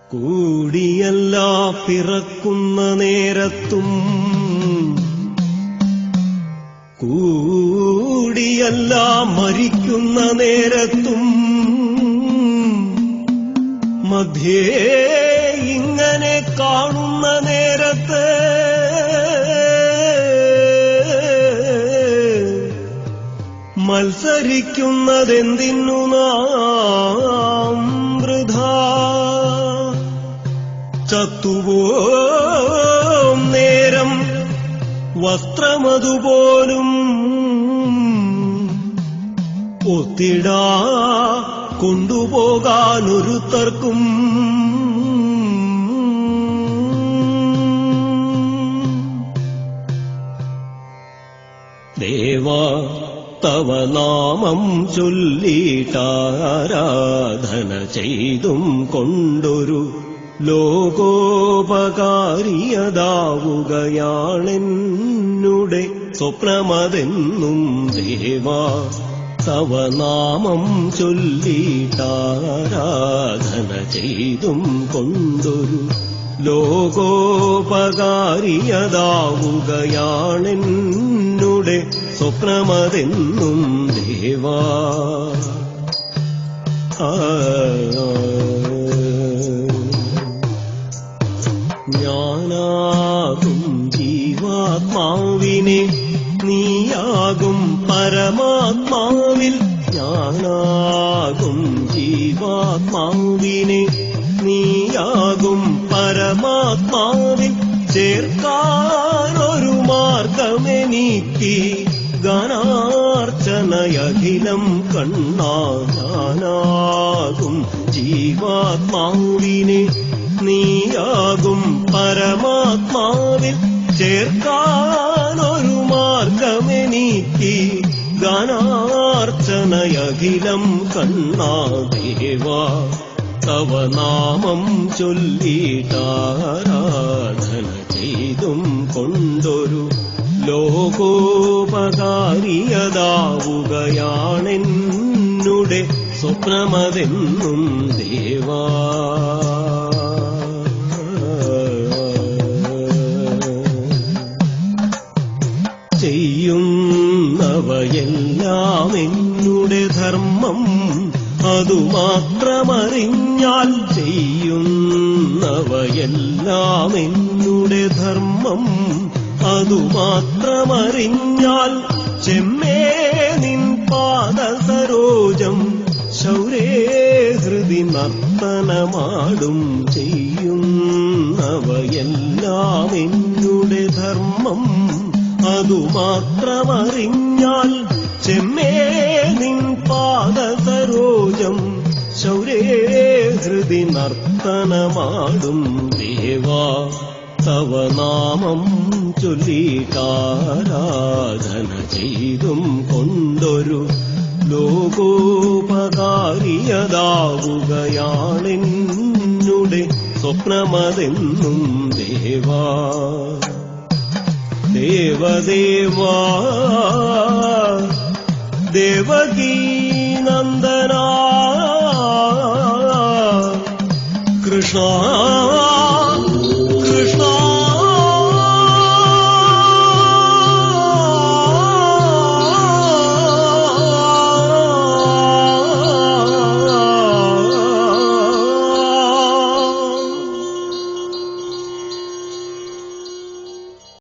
കൂടിയല്ല പിറക്കുന്ന നേരത്തും കൂടിയല്ല മരിക്കുന്ന നേരത്തും മധ്യേ ഇങ്ങനെ കാണുന്ന നേരത്ത് മത്സരിക്കുന്നതെന്തിനു നാം വൃഥാ ചത്തുപോം നേരം വസ്ത്രമതുപോലും ഒത്തിടാ കൊണ്ടുപോകാനൊരുത്തർക്കും ദേവാ തവ നാമം ചൊല്ലിട്ടാരാധന ചെയ്തും കൊണ്ടൊരു ലോകോപകാരിയതാവുകയാണെന്നുടെ സ്വപ്നമതെന്നും ദേവാ തവ നാമം ചൊല്ലിട്ടാരാധന ചെയ്തും കൊണ്ടൊരു ലോകോപകാരിയതാവുകയാണെന്നുടെ സ്വപ്നമതെന്നും ദേവാ ഞാനാകും ജീവാത്മാവിനെ നീയാകും പരമാത്മാവിൽ ഞാനാകും ജീവാത്മാവിനെ നീയാകും പരമാത്മാവിൽ ചേർക്കാനൊരു മാർഗമെനിക്ക് ഗാനാർച്ചനയഖിലം കണ്ണാ ഞാനാകും ജീവാത്മാവിനെ നീയാകും പരമാത്മാവിൽ ചേർക്കാനൊരു മാർഗമെനിക്ക് ഗാനാർച്ചനയഖിലം കണ്ണാ ദേവാ തവ നാമം ചൊല്ലിട്ടാരാധന ചെയ്തും കൊണ്ടൊരു ലോകോപകാരിയതാവുകയാണെന്നുടെ സ്വപ്നമതെന്നും ദേവാ ചെയ്യുന്നവയെല്ലാം എന്നുടെ ധർമ്മം അതുമാത്രമറിഞ്ഞാൽ ചെയ്യുന്നവയെല്ലാം എന്നുടെ ധർമ്മം അതുമാത്രമറിഞ്ഞാൽ ചെമ്മേ നിൻ പാദസരോജം ശൗരേ ഹൃദി നർത്തനമാടും ചെയ്യുന്നവയെല്ലാം എന്നുടെ ധർമ്മം അതുമാത്രമറിഞ്ഞാൽ ചെമ്മേ നിൻ പാദസരോജം ശൗരേ ഹൃദി നർത്തനമാടും ദേവാ തവ നാമം ചൊല്ലിട്ടാരാധന ചെയ്തും കൊണ്ടൊരു ലോകോപകാരിയതാവുകയാണെന്നുടെ സ്വപ്നമതെന്നും ദേവാ ദേവദേവാ ദേവകീനന്ദനാ കൃഷ്ണ